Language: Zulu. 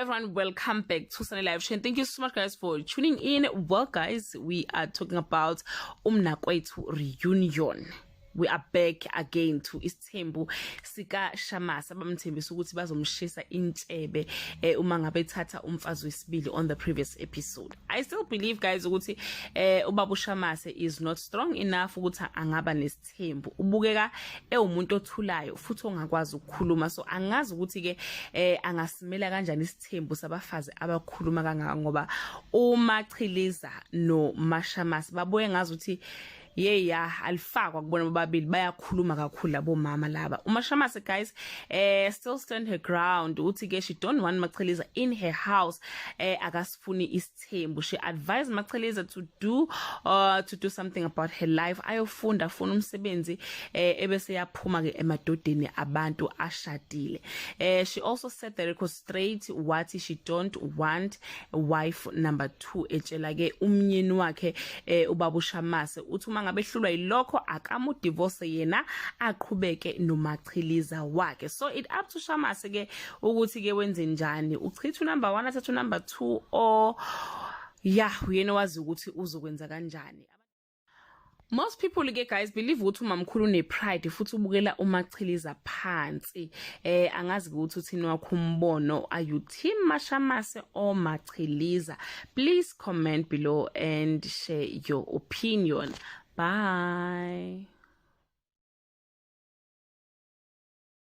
everyone, welcome back to Sunday Live Show. Thank you so much guys for tuning in. Well guys, we are talking about Umnakwethu reunion. We are back again to isithembu sika MaShamase abamthembisa ukuthi bazomshisa intshebe uma ngabe thatha umfazi wesibili on the previous episode. I still believe guys ukuthi ubaba MaShamase is not strong enough ukuthi angaba nesithembu. Ubukeka umuntu othulayo futhi ongakwazi ukukhuluma, so angazi ukuthi ke angasimela kanjani isithembu sabafazi abakhuluma kangaka, ngoba uMachiliza no MaShamase babuye ngazi ukuthi alifakwa kubona bobabili bayakhuluma kakhulu labo mama laba. MaShamase guys still stand her ground uthi ke she don't want Machiliza in her house, akasifuni isithembu. She advised Machiliza to do something about her life, ayofunda afuna umsebenzi ebese yaphuma ke emadodeni abantu ashadile. She also said the record straight what she don't want wife number 2, etshela ke umnyeni wakhe ubaba MaShamase uthi ngabe hlulwa yilokho akamu divorce yena aqhubeke noMachiliza wakhe. So it up to MaShamase ke ukuthi ke wenze njani, uchitha number 1 athatha number 2, or uyena wazi ukuthi uzokwenza kanjani. Most people ke guys believe ukuthi umamkhulu une pride futhi ubukela uMachiliza phansi. Angazi ukuthi uthini wakho umbono, are you team MaShamase or Machiliza? Please comment below and share your opinion. Bye.